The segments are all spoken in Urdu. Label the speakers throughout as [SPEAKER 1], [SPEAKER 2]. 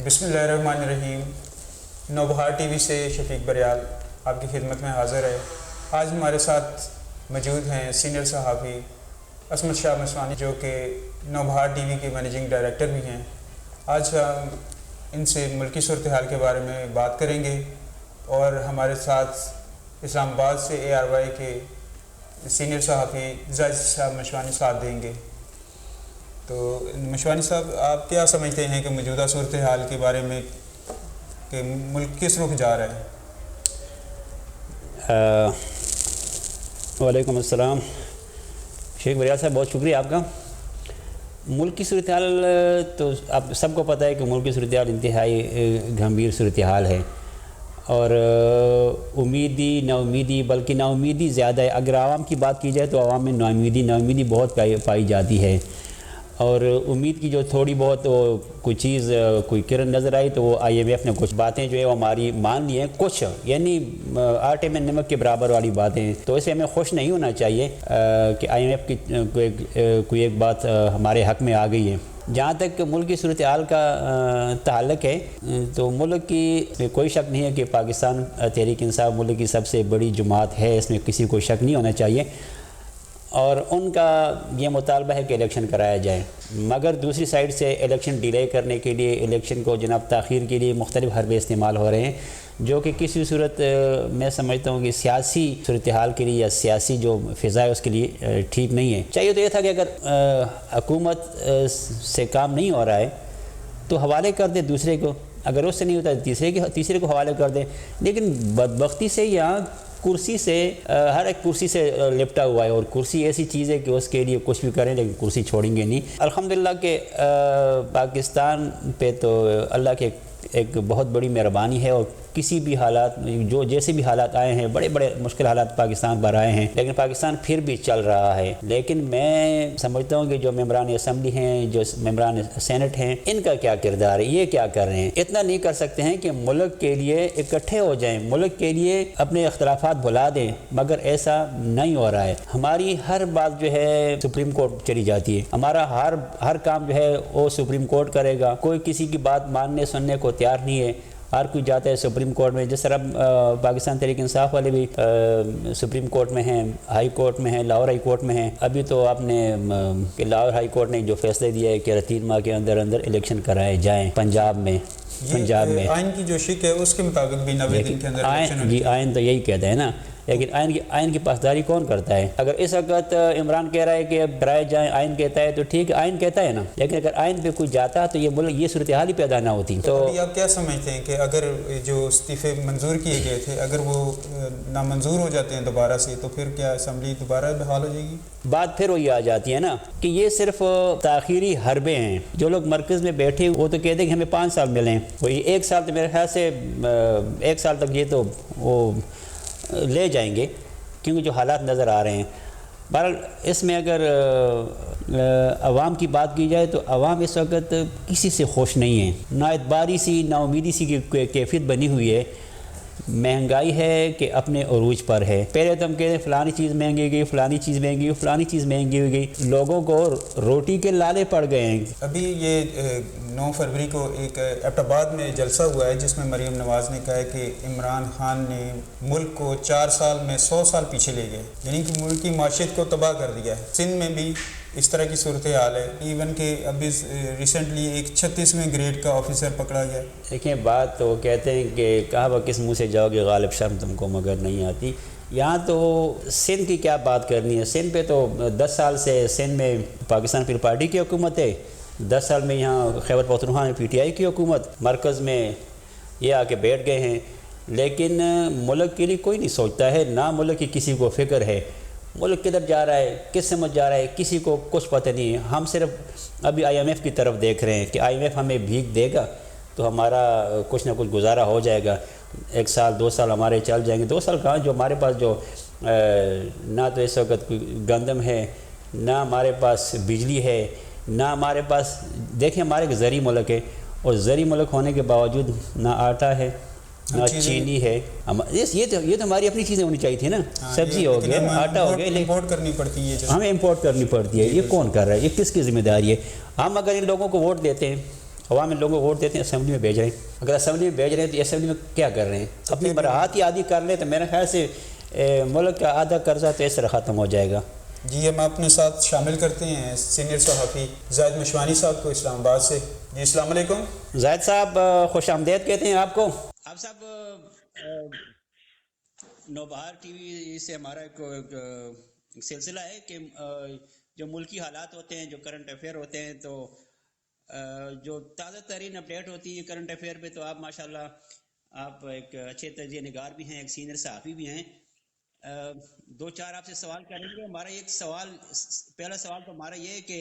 [SPEAKER 1] بسم اللہ الرحمن الرحیم۔ نوبہار ٹی وی سے شفیق بریال آپ کی خدمت میں حاضر ہے۔ آج ہمارے ساتھ موجود ہیں سینئر صحافی عصمت شاہ مسوانی، جو کہ نوبہار ٹی وی کے مینیجنگ ڈائریکٹر بھی ہیں۔ آج ہم ان سے ملکی صورتحال کے بارے میں بات کریں گے، اور ہمارے ساتھ اسلام آباد سے ARY کے سینئر صحافی زاہد صاحب مشوانی ساتھ دیں گے۔ تو مشوانی صاحب، آپ کیا سمجھتے ہیں کہ موجودہ صورتحال کے بارے میں کہ ملک کس رخ جا رہا ہے؟
[SPEAKER 2] وعلیکم السلام شیخ بریال صاحب، بہت شکریہ آپ کا۔ ملک کی صورتحال تو آپ سب کو پتہ ہے کہ ملک کی صورتحال انتہائی گھمبیر صورتحال ہے، اور امیدی نا امیدی، بلکہ نا امیدی زیادہ ہے۔ اگر عوام کی بات کی جائے تو عوام میں نا امیدی بہت پائی جاتی ہے، اور امید کی جو تھوڑی بہت کوئی چیز کوئی کرن نظر آئی تو وہ IMF نے کچھ باتیں جو ہے وہ ہماری مان لی ہیں، کچھ یعنی آٹے میں نمک کے برابر والی باتیں، تو اسے ہمیں خوش نہیں ہونا چاہیے کہ IMF کی کوئی ایک بات ہمارے حق میں آ گئی ہے۔ جہاں تک ملک کی صورتحال کا تعلق ہے تو ملک کی کوئی شک نہیں ہے کہ پاکستان تحریک انصاف ملک کی سب سے بڑی جماعت ہے، اس میں کسی کو شک نہیں ہونا چاہیے، اور ان کا یہ مطالبہ ہے کہ الیکشن کرایا جائے، مگر دوسری سائڈ سے الیکشن ڈیلے کرنے کے لیے، الیکشن کو جناب تاخیر کے لیے مختلف حربے استعمال ہو رہے ہیں، جو کہ کسی صورت میں سمجھتا ہوں کہ سیاسی صورتحال کے لیے یا سیاسی جو فضا ہے اس کے لیے ٹھیک نہیں ہے۔ چاہیے تو یہ تھا کہ اگر حکومت سے کام نہیں ہو رہا ہے تو حوالے کر دے دوسرے کو، اگر اس سے نہیں ہوتا تیسرے کو حوالے کر دے، لیکن بدبختی سے یہاں کرسی سے ہر ایک کرسی سے لپٹا ہوا ہے، اور کرسی ایسی چیز ہے کہ اس کے لیے کچھ بھی کریں لیکن کرسی چھوڑیں گے نہیں۔ الحمدللہ کہ پاکستان پہ تو اللہ کے ایک بہت بڑی مہربانی ہے، اور کسی بھی حالات جو جیسے بھی حالات آئے ہیں، بڑے بڑے مشکل حالات پاکستان پر آئے ہیں، لیکن پاکستان پھر بھی چل رہا ہے۔ لیکن میں سمجھتا ہوں کہ جو ممبران اسمبلی ہیں، جو ممبران سینٹ ہیں، ان کا کیا کردار ہے، یہ کیا کر رہے ہیں؟ اتنا نہیں کر سکتے ہیں کہ ملک کے لیے اکٹھے ہو جائیں، ملک کے لیے اپنے اختلافات بھلا دیں، مگر ایسا نہیں ہو رہا ہے۔ ہماری ہر بات جو ہے سپریم کورٹ چلی جاتی ہے، ہمارا ہر کام جو ہے وہ سپریم کورٹ کرے گا، کوئی کسی کی بات ماننے سننے کو تیار نہیں ہے، ہر کوئی جاتا ہے سپریم کورٹ میں۔ جس طرح پاکستان تحریک انصاف والے بھی سپریم کورٹ میں ہیں، ہائی کورٹ میں ہیں، لاہور ہائی کورٹ میں ہیں۔ ابھی تو آپ نے کہ لاہور ہائی کورٹ نے جو فیصلہ دیا ہے کہ 3 ماہ کے اندر الیکشن کرائے جائیں پنجاب میں۔
[SPEAKER 1] آئین کی جو شک ہے اس کے مطابق بھی 90 دن کے اندر الیکشن ہونا چاہیے۔
[SPEAKER 2] آئین تو یہی کہتا ہے نا، لیکن آئین کی پاسداری کون کرتا ہے؟ اگر اس وقت عمران کہہ رہا ہے کہ اب کرائے جائیں، آئین کہتا ہے تو ٹھیک ہے، آئین کہتا ہے نا، لیکن اگر آئین پہ کوئی جاتا تو یہ ملک یہ صورتحال ہی پیدا نہ ہوتی۔
[SPEAKER 1] تو ابھی آپ کیا سمجھتے ہیں کہ اگر جو استعفے منظور کیے گئے تھے اگر وہ نامنظور ہو جاتے ہیں دوبارہ سے، تو پھر کیا اسمبلی دوبارہ بحال ہو جائے گی؟
[SPEAKER 2] بات پھر وہی آ جاتی ہے نا کہ یہ صرف تاخیری حربے ہیں۔ جو لوگ مرکز میں بیٹھے وہ تو کہتے ہیں کہ ہمیں 5 سال ملیں، وہی 1 سال تو میرے خیال سے 1 سال تک یہ تو وہ لے جائیں گے، کیونکہ جو حالات نظر آ رہے ہیں۔ بہرحال اس میں اگر عوام کی بات کی جائے تو عوام اس وقت کسی سے خوش نہیں ہے، نا اعتباری سی نا امیدی سی کی کیفیت بنی ہوئی ہے۔ مہنگائی ہے کہ اپنے عروج پر ہے۔ پہلے تو ہم کہتے ہیں فلانی چیز مہنگی گئی، فلانی چیز مہنگی ہوئی، فلانی چیز مہنگی ہو گئی، لوگوں کو روٹی کے لالے پڑ گئے ہیں۔
[SPEAKER 1] ابھی یہ 9 فروری کو ایک ایبٹ آباد میں جلسہ ہوا ہے جس میں مریم نواز نے کہا ہے کہ عمران خان نے ملک کو 4 سال میں 100 سال پیچھے لے گئے، یعنی کہ ملک کی معیشت کو تباہ کر دیا ہے۔ سندھ میں بھی اس طرح کی صورتحال ہے، ایون کہ ابھی ریسنٹلی ایک 36ویں گریڈ کا آفیسر پکڑا گیا۔
[SPEAKER 2] دیکھیں، بات تو وہ کہتے ہیں کہ کہا کس منہ سے جاؤ گے غالب شرم تم کو مگر نہیں آتی۔ یہاں تو سندھ کی کیا بات کرنی ہے؟ سندھ پہ تو 10 سال سے سندھ میں پاکستان پیپلز پارٹی کی حکومت ہے، 10 سال میں یہاں خیبر پختونخوا میں PTI کی حکومت، مرکز میں یہ آ کے بیٹھ گئے ہیں، لیکن ملک کے لیے کوئی نہیں سوچتا ہے، نہ ملک کی کسی کو فکر ہے۔ ملک کدھر جا رہا ہے، کس سمجھ جا رہا ہے، کسی کو کچھ پتہ نہیں ہے۔ ہم صرف ابھی IMF کی طرف دیکھ رہے ہیں کہ IMF ہمیں بھیک دے گا تو ہمارا کچھ نہ کچھ گزارا ہو جائے گا، 1 سال 2 سال ہمارے چل جائیں گے۔ 2 سال کہاں، جو ہمارے پاس جو نہ تو اس وقت کوئی گندم ہے، نہ ہمارے پاس بجلی ہے، نہ ہمارے پاس، دیکھیں ہمارے ایک زرعی ملک ہے، اور زرعی ملک ہونے کے باوجود نہ آٹا ہے نہ چینی ہے۔ یہ تو ہماری اپنی چیزیں ہونی چاہیے تھی نا، سبزی ہو گیا، آٹا ہو گیا، لیکن
[SPEAKER 1] امپورٹ کرنی پڑتی ہے،
[SPEAKER 2] ہمیں امپورٹ کرنی پڑتی ہے۔ یہ کون کر رہا ہے؟ یہ کس کی ذمہ داری ہے؟ ہم اگر ان لوگوں کو ووٹ دیتے ہیں عوام ان لوگوں کو ووٹ دیتے ہیں، اسمبلی میں بھیج رہے ہیں. اگر اسمبلی میں بھیج رہے ہیں تو اسمبلی میں کیا کر رہے ہیں؟ اپنی براعت ہی عادی کر لیں تو میرے خیال سے ملک کا آدھا قرضہ تو اس طرح ختم ہو جائے گا.
[SPEAKER 1] جی ہم اپنے ساتھ شامل کرتے ہیں سینئر صحافی زاہد مشوانی صاحب کو اسلام آباد سے. جی السلام علیکم.
[SPEAKER 2] زاہد صاحب خوش آمدید کہتے ہیں آپ کو. آپ صاحب نوبہار ٹی وی سے ہمارا ایک سلسلہ ہے کہ جو ملکی حالات ہوتے ہیں، جو کرنٹ افیئر ہوتے ہیں، تو جو تازہ ترین اپڈیٹ ہوتی ہے کرنٹ افیئر پہ، تو آپ ماشاءاللہ آپ ایک اچھے تجزیہ نگار بھی ہیں، ایک سینئر صحافی بھی ہیں. دو چار آپ سے سوال کریں گے. ہمارا ایک سوال، پہلا سوال تو ہمارا یہ ہے کہ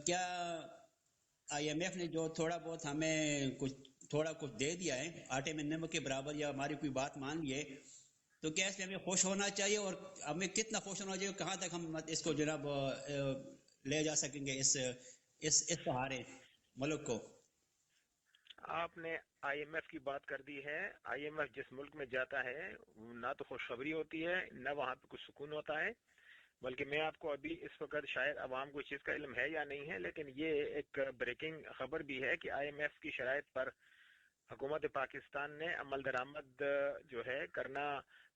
[SPEAKER 2] کیا آئی ایم ایف نے جو تھوڑا بہت ہمیں کچھ دے دیا ہے، آٹے میں نمک کے برابر، یا ہماری کوئی بات مان لیے، تو کیا اس میں ہمیں خوش ہونا چاہیے، اور ہمیں کتنا خوش ہونا چاہیے، کہاں تک ہم اس کو جناب لے جا سکیں گے اس سہارے ملک کو؟
[SPEAKER 3] آپ نے آئی ایم ایف کی بات کر دی ہے. آئی ایم ایف جس ملک میں جاتا ہے نہ تو خوشخبری ہوتی ہے، نہ وہاں پہ کچھ سکون ہوتا ہے. بلکہ میں آپ کو ابھی اس وقت، شاید عوام کو اس چیز کا علم ہے یا نہیں ہے، لیکن یہ ایک بریکنگ خبر بھی ہے کہ آئی ایم ایف کی شرائط پر حکومت پاکستان نے عمل درآمد جو ہے کرنا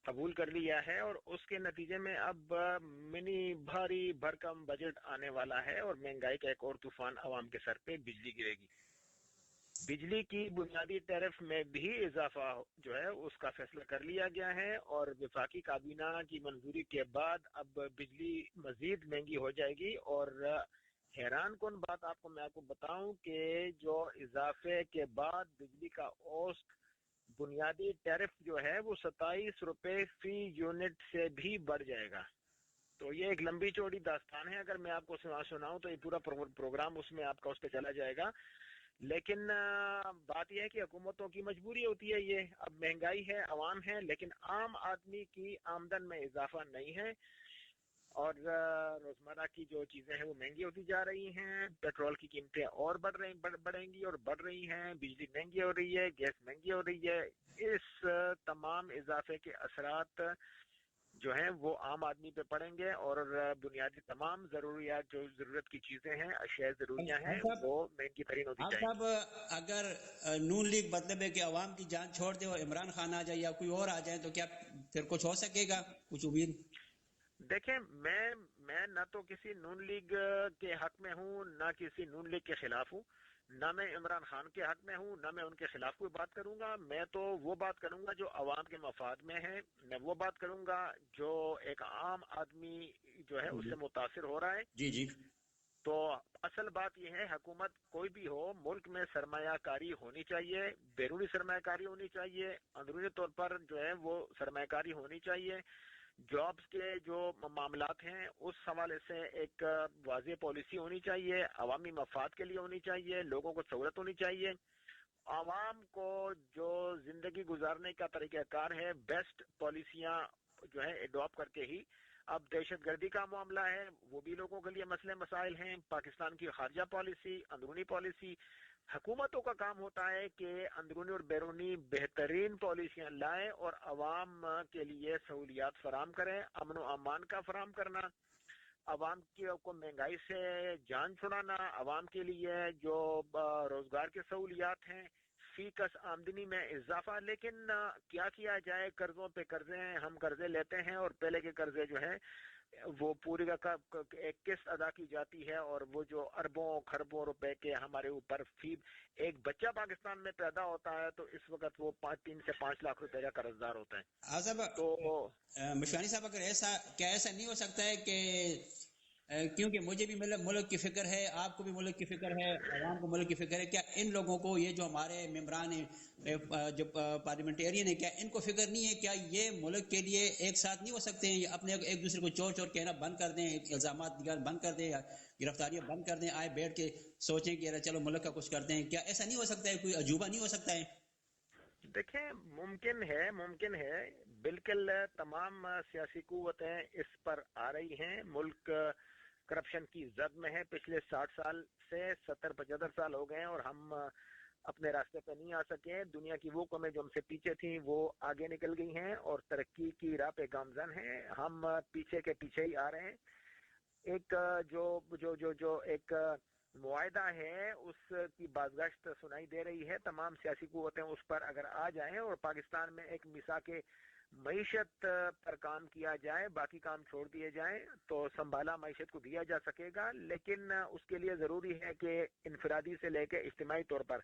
[SPEAKER 3] قبول کر لیا ہے، اور اس کے نتیجے میں اب منی بھاری بھرکم بجٹ آنے والا ہے، اور مہنگائی کا ایک اور طوفان عوام کے سر پہ بجلی گرے گی. بجلی کی بنیادی ٹیرف میں بھی اضافہ جو ہے اس کا فیصلہ کر لیا گیا ہے، اور وفاقی کابینہ کی منظوری کے بعد اب بجلی مزید مہنگی ہو جائے گی. اور حیران کن بات میں آپ کو بتاؤں کہ جو اضافے کے بعد بجلی کا اوسط بنیادی ٹیرف جو ہے وہ 27 روپے فی یونٹ سے بھی بڑھ جائے گا. تو یہ ایک لمبی چوڑی داستان ہے. اگر میں آپ کو سناؤں تو یہ پورا پروگرام اس پہ چلا جائے گا. لیکن بات یہ ہے کہ حکومتوں کی مجبوری ہوتی ہے. یہ اب مہنگائی ہے، عوام ہے، لیکن عام آدمی کی آمدن میں اضافہ نہیں ہے، اور روزمرہ کی جو چیزیں ہیں وہ مہنگی ہوتی جا رہی ہیں. پیٹرول کی قیمتیں اور بڑھیں گی اور بڑھ رہی ہیں. بجلی مہنگی ہو رہی ہے، گیس مہنگی ہو رہی ہے. اس تمام اضافے کے اثرات جو ہیں وہ عام آدمی پہ پڑیں گے، اور بنیادی تمام ضروریات، جو ضرورت کی چیزیں ہیں، اشیاء ضروریاں ہیں، وہ مہنگی ترین ہوتی جائیں گی.
[SPEAKER 2] آپ صاحب اگر نون لیگ مطلب ہے کہ عوام کی جان چھوڑ دے اور عمران خان آ جائے یا کوئی اور آ جائے، تو کیا پھر کچھ ہو سکے گا؟ کچھ امید؟
[SPEAKER 3] دیکھیں، میں نہ تو کسی نون لیگ کے حق میں ہوں، نہ کسی نون لیگ کے خلاف ہوں، نہ میں عمران خان کے حق میں ہوں، نہ میں ان کے خلاف کوئی بات کروں گا. میں تو وہ بات کروں گا جو عوام کے مفاد میں ہے. میں وہ بات کروں گا جو ایک عام آدمی جو ہے اس سے متاثر ہو رہا ہے.
[SPEAKER 2] جی.
[SPEAKER 3] تو اصل بات یہ ہے، حکومت کوئی بھی ہو، ملک میں سرمایہ کاری ہونی چاہیے، بیرونی سرمایہ کاری ہونی چاہیے، اندرونی طور پر جو ہے وہ سرمایہ کاری ہونی چاہیے. جابز کے جو معاملات ہیں اس حوالے سے ایک واضح پالیسی ہونی چاہیے، عوامی مفاد کے لیے ہونی چاہیے، لوگوں کو سہولت ہونی چاہیے. عوام کو جو زندگی گزارنے کا طریقہ کار ہے، بیسٹ پالیسیاں جو ہے ایڈاپٹ کر کے ہی. اب دہشت گردی کا معاملہ ہے، وہ بھی لوگوں کے لیے مسئلے مسائل ہیں. پاکستان کی خارجہ پالیسی، اندرونی پالیسی، حکومتوں کا کام ہوتا ہے کہ اندرونی اور بیرونی بہترین پالیسیاں لائیں اور عوام کے لیے سہولیات فراہم کریں. امن و امان کا فراہم کرنا، عوام کو مہنگائی سے جان چھڑانا، عوام کے لیے جو روزگار کے سہولیات ہیں، فی کس آمدنی میں اضافہ. لیکن کیا جائے، قرضوں پہ قرضے ہیں، ہم قرضے لیتے ہیں، اور پہلے کے قرضے جو ہیں وہ پوری کا ایک قسط ادا کی جاتی ہے، اور وہ جو اربوں خربوں روپے کے ہمارے اوپر فی ایک بچہ پاکستان میں پیدا ہوتا ہے تو اس وقت وہ 3 سے 5 لاکھ روپے کا قرض دار ہوتا ہے. تو
[SPEAKER 2] مشوانی صاحب، اگر ایسا نہیں ہو سکتا ہے کہ کیونکہ مجھے بھی ملک کی فکر ہے، آپ کو بھی ملک کی فکر ہے، عوام کو ملک کی فکر ہے، کیا ان لوگوں کو، یہ جو ہمارے ممبران ہیں، جو پارلیمنٹیرین ہیں، کیا ان کو فکر نہیں ہے؟ کیا یہ ملک کے لیے ایک ساتھ نہیں ہو سکتے ہیں؟ اپنے ایک دوسرے کو چور کہنا بند کر دیں، الزامات بند کر دیں، گرفتاریاں بند کر دیں، آئے بیٹھ کے سوچیں کہ چلو ملک کا کچھ کرتے ہیں. کیا ایسا نہیں ہو سکتا ہے؟ کوئی عجوبہ نہیں ہو سکتا ہے؟
[SPEAKER 3] دیکھیں، ممکن ہے بالکل. تمام سیاسی قوتیں اس پر آ رہی ہیں. ملک کرپشن کی زد میں ہے پچھلے 60 سال سے. 70-75 سال ہو گئے ہیں اور ہم اپنے راستے پہ نہیں آ سکے. دنیا کی وہ قومیں جو ہم سے پیچھے تھیں وہ آگے نکل گئی ہیں اور ترقی کی راہ پہ گامزن ہیں. ہم پیچھے کے پیچھے ہی آ رہے ہیں. ایک جو ایک معاہدہ ہے اس کی بازگشت سنائی دے رہی ہے. تمام سیاسی قوتیں اس پر اگر آ جائیں اور پاکستان میں ایک میثاق معیشت پر کام کیا جائے, باقی کام چھوڑ دیے جائیں, تو سنبھالا معیشت کو دیا جا سکے گا. لیکن اس کے لیے ضروری ہے کہ انفرادی سے لے کے اجتماعی طور پر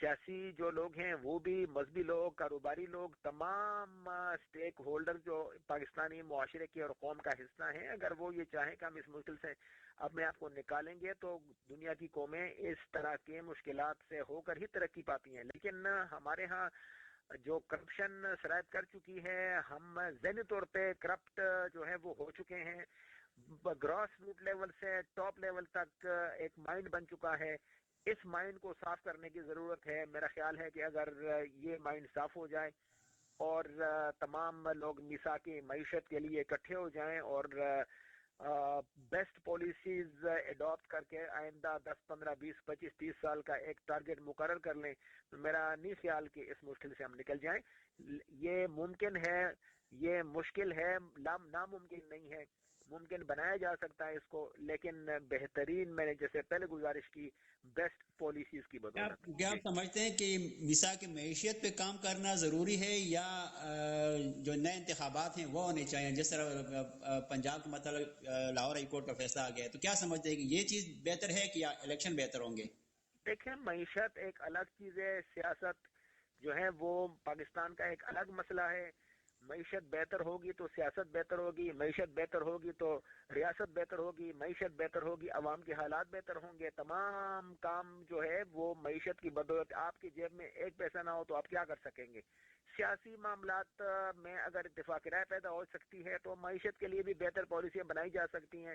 [SPEAKER 3] سیاسی جو لوگ ہیں, وہ بھی مذہبی لوگ, کاروباری لوگ, تمام سٹیک ہولڈر جو پاکستانی معاشرے کی اور قوم کا حصہ ہیں, اگر وہ یہ چاہیں کہ ہم اس مشکل سے اپنے آپ کو نکالیں گے, تو دنیا کی قومیں اس طرح کے مشکلات سے ہو کر ہی ترقی پاتی ہیں. لیکن ہمارے ہاں جو کرپشن سرایت کر چکی ہے, ہم ذہنی طور پہ کرپٹ جو ہے وہ ہو چکے ہیں, گراس روٹ لیول سے ٹاپ لیول تک ایک مائنڈ بن چکا ہے. اس مائنڈ کو صاف کرنے کی ضرورت ہے. میرا خیال ہے کہ اگر یہ مائنڈ صاف ہو جائے اور تمام لوگ میثاق معیشت کے لیے اکٹھے ہو جائیں اور بیسٹ پالیسیز اڈاپٹ کر کے آئندہ 10 15 20 25 30 سال کا ایک ٹارگٹ مقرر کر لیں, تو میرا نہیں خیال کہ اس مشکل سے ہم نکل جائیں. یہ ممکن ہے, یہ مشکل ہے, ناممکن نہیں ہے, ممکن بنایا جا سکتا ہے اس کو, لیکن بہترین, میں نے جیسے پہلے گزارش کی, بیسٹ پالیسیز کی بدولت.
[SPEAKER 4] کیا آپ سمجھتے ہیں کہ میثاق معیشت پہ کام کرنا ضروری ہے, یا جو نئے انتخابات ہیں وہ ہونے چاہیے؟ جس طرح پنجاب کا مطلب لاہور ہائی کورٹ کا فیصلہ آ گیا ہے, تو کیا سمجھتے ہیں کہ یہ چیز بہتر ہے کہ الیکشن بہتر ہوں گے؟
[SPEAKER 3] دیکھیں, معیشت ایک الگ چیز ہے, سیاست جو ہے وہ پاکستان کا ایک الگ مسئلہ ہے. معیشت بہتر ہوگی تو سیاست بہتر ہوگی, معیشت بہتر ہوگی تو ریاست بہتر ہوگی, معیشت بہتر ہوگی عوام کے حالات بہتر ہوں گے. تمام کام جو ہے وہ معیشت کی بدولت. آپ کی جیب میں ایک پیسہ نہ ہو تو آپ کیا کر سکیں گے؟ سیاسی معاملات میں اگر اتفاق رائے پیدا ہو سکتی ہے تو معیشت کے لیے بھی بہتر پالیسیاں بنائی جا سکتی ہیں.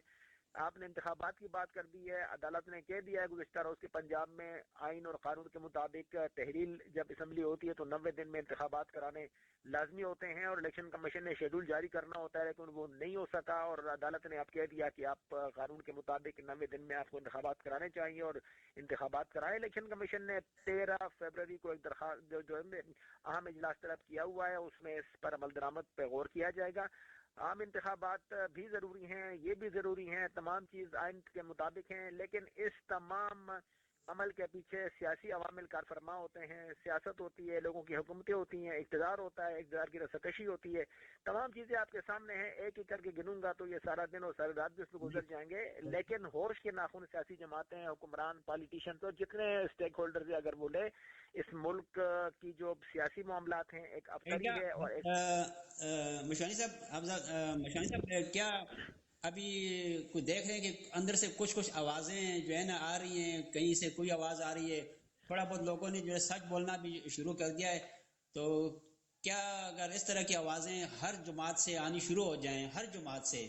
[SPEAKER 3] آپ نے انتخابات کی بات کر دی ہے, عدالت نے کہہ دیا ہے گزشتہ روز کے پنجاب میں آئین اور قانون کے مطابق تحریل جب اسمبلی ہوتی ہے تو 90 دن میں انتخابات کرانے لازمی ہوتے ہیں, اور الیکشن کمیشن نے شیڈول جاری کرنا ہوتا ہے, لیکن وہ نہیں ہو سکا, اور عدالت نے اب کہہ دیا کہ آپ قانون کے مطابق 90 دن میں آپ کو انتخابات کرانے چاہیے, اور انتخابات کرائے. الیکشن کمیشن نے 13 فروری کو ایک درخواست جو اہم اجلاس طلب کیا ہوا ہے, اس میں اس پر عمل درآمد پہ غور کیا جائے گا. عام انتخابات بھی ضروری ہیں, یہ بھی ضروری ہیں, تمام چیز آئین کے مطابق ہیں, لیکن اس تمام عمل کے پیچھے سیاسی عوامل کار فرما ہوتے ہیں. سیاست ہوتی ہے, لوگوں کی حکومتیں ہوتی ہیں, اقتدار ہوتا ہے, اقتدار کی رسکشی ہوتی ہے. تمام چیزیں آپ کے سامنے ہیں, ایک ایک کر کے گنوں گا تو یہ سارا دن اور ساری رات بھی اس میں گزر جائیں گے. لیکن ہوش کے ناخن سیاسی جماعتیں, حکمران, پالیٹیشین, تو جتنے اسٹیک ہولڈرز ہیں اگر وہ لے, اس ملک کی جو سیاسی معاملات ہیں ایک افسری ہے اور ایک
[SPEAKER 4] مشانی صاحب کیا ابھی کوئی دیکھ رہے ہیں کہ اندر سے کچھ آوازیں جو ہے نا آ رہی ہیں, کہیں سے کوئی آواز آ رہی ہے, تھوڑا بہت لوگوں نے جو ہے سچ بولنا بھی شروع کر دیا ہے, تو کیا اگر اس طرح کی آوازیں ہر جماعت سے آنی شروع ہو جائیں, ہر جماعت سے,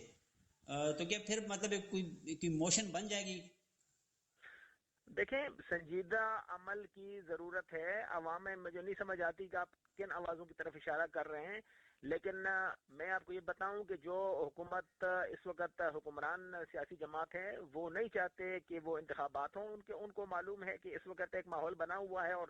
[SPEAKER 4] تو کیا پھر مطلب کوئی موشن بن جائے گی؟
[SPEAKER 3] دیکھیں, سنجیدہ عمل کی ضرورت ہے. عوام میں مجھے نہیں سمجھ آتی کہ آپ کن آوازوں کی طرف اشارہ کر رہے ہیں, لیکن میں آپ کو یہ بتاؤں کہ جو حکومت اس وقت حکمران سیاسی جماعت ہے وہ نہیں چاہتے کہ وہ انتخابات ہوں. ان کو معلوم ہے کہ اس وقت ایک ماحول بنا ہوا ہے, اور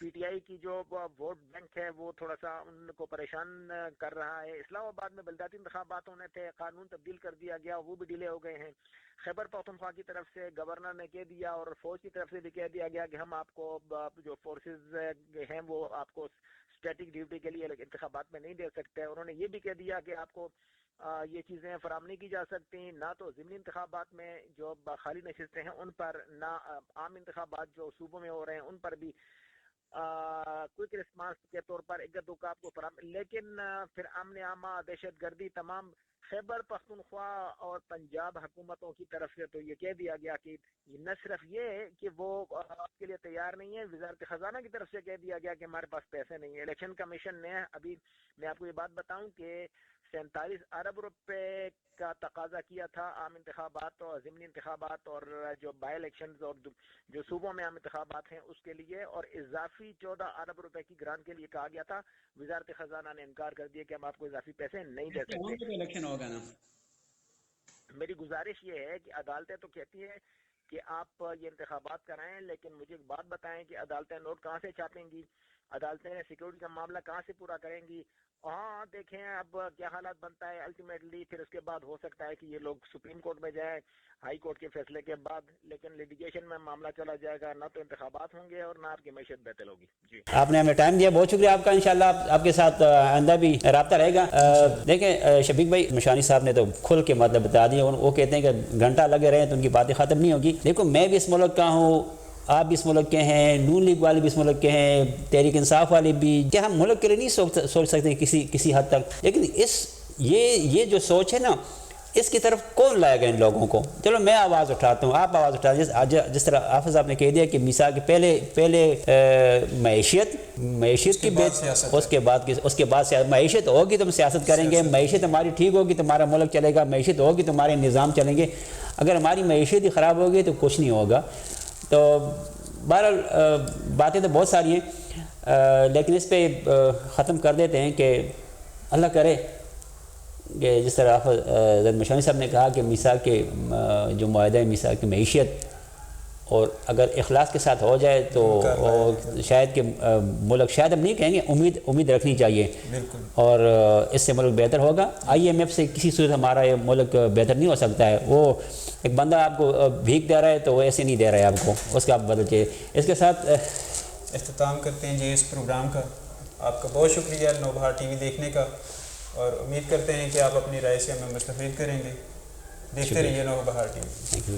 [SPEAKER 3] پی ٹی آئی کی جو ووٹ بینک ہے وہ تھوڑا سا ان کو پریشان کر رہا ہے. اسلام آباد میں بلدیاتی انتخابات ہونے تھے, قانون تبدیل کر دیا گیا, وہ بھی ڈیلے ہو گئے ہیں. خیبر پختونخوا کی طرف سے گورنر نے کہہ دیا, اور فوج کی طرف سے بھی کہہ دیا گیا کہ ہم آپ کو جو فورسز ہیں وہ آپ کو اسٹیٹک ڈیوٹی کے لیے انتخابات میں نہیں دے سکتے. انہوں نے یہ بھی کہہ دیا کہ آپ کو یہ چیزیں فراہم نہیں کی جا سکتی, نہ تو ضمنی انتخابات میں جو خالی نشستیں ہیں ان پر, نہ عام انتخابات جو صوبوں میں ہو رہے ہیں ان پر بھی کوئک ریسپانس کے طور پر ایک دو آپ کو فراہم. لیکن پھر امن عامہ, دہشت گردی, تمام خیبر پختونخوا اور پنجاب حکومتوں کی طرف سے تو یہ کہہ دیا گیا کہ نہ صرف یہ کہ وہ آپ کے لیے تیار نہیں ہے, وزارت خزانہ کی طرف سے کہہ دیا گیا کہ ہمارے پاس پیسے نہیں ہیں. الیکشن کمیشن نے ابھی, میں آپ کو یہ بات بتاؤں کہ 47 ارب روپے کا تقاضا کیا تھا عام انتخابات اور ضمنی انتخابات اور جو بائی الیکشنز اور جو صوبوں میں عام انتخابات ہیں اس کے لیے, اور اضافی 14 ارب روپے کی گرانٹ کے لیے کہا گیا تھا. وزارت خزانہ نے انکار کر دیا کہ ہم آپ کو اضافی پیسے نہیں دے سکتے.
[SPEAKER 4] الیکشن ہوگا نا.
[SPEAKER 3] میری گزارش یہ ہے کہ عدالتیں تو کہتی ہیں کہ آپ یہ انتخابات کرائیں, لیکن مجھے ایک بات بتائیں کہ عدالتیں نوٹ کہاں سے چھاپیں گی؟ عدالتیں سیکورٹی کا معاملہ کہاں سے پورا کریں گی؟ ہاں دیکھیں اب کیا حالات بنتا ہے الٹیمیٹلی، پھر اس کے بعد ہو سکتا ہے کہ یہ لوگ سپریم کورٹ میں جائیں ہائی کورٹ کے فیصلے کے بعد، لیکن لیٹیگیشن میں معاملہ چلا جائے گا، نہ تو انتخابات ہوں گے اور نہ آپ کی معیشت بہتر ہوگی۔ جی
[SPEAKER 2] آپ نے ہمیں ٹائم دیا، بہت شکریہ آپ کا، انشاءاللہ آپ کے ساتھ آئندہ بھی رابطہ رہے گا۔ دیکھیں شفیق بھائی مشانی صاحب نے تو کھل کے مطلب بتا دیا، وہ کہتے ہیں کہ گھنٹہ لگے رہے تو ان کی باتیں ختم نہیں ہوگی۔ دیکھو میں بھی اس ملک کا ہوں، آپ بھی اس ملک کے ہیں، نون لیگ والے بھی اس ملک کے ہیں، تحریک انصاف والے بھی، کیا ہم ملک کے لیے نہیں سوچ سکتے کسی حد تک؟ لیکن یہ جو سوچ ہے نا، اس کی طرف کون لائے گا ان لوگوں کو؟ چلو میں آواز اٹھاتا ہوں، آپ آواز اٹھا، جس طرح حافظ صاحب نے کہہ دیا کہ مثال کے پہلے معیشت کی بات، اس کے بعد معیشت ہوگی تو ہم سیاست کریں گے، معیشت ہماری ٹھیک ہوگی تو ہمارا ملک چلے گا، معیشت ہوگی تو ہمارے نظام چلیں گے، اگر ہماری معیشت ہی خراب ہوگی تو کچھ نہیں ہوگا۔ تو بہرحال باتیں تو بہت ساری ہیں، لیکن اس پہ ختم کر دیتے ہیں کہ اللہ کرے کہ جس طرح حضرت مشانی صاحب نے کہا کہ میثاق کے جو معاہدہ ہے میثاق کی معیشت، اور اگر اخلاص کے ساتھ ہو جائے تو شاید کہ ملک، شاید ہم نہیں کہیں گے، امید رکھنی چاہیے، اور اس سے ملک بہتر ہوگا۔ IMF سے کسی صورت ہمارا یہ ملک بہتر نہیں ہو سکتا ہے۔ وہ ایک بندہ آپ کو بھیک دے رہا ہے تو وہ ایسے نہیں دے رہا ہے آپ کو، اس کا آپ بدل چاہیے۔ اس کے ساتھ
[SPEAKER 1] اختتام کرتے ہیں جی اس پروگرام کا۔ آپ کا بہت شکریہ نوبہار ٹی وی دیکھنے کا، اور امید کرتے ہیں کہ آپ اپنی رائے سے ہمیں مستفید کریں گے۔ دیکھتے رہیے نوبہار ٹی وی۔
[SPEAKER 2] Thank you.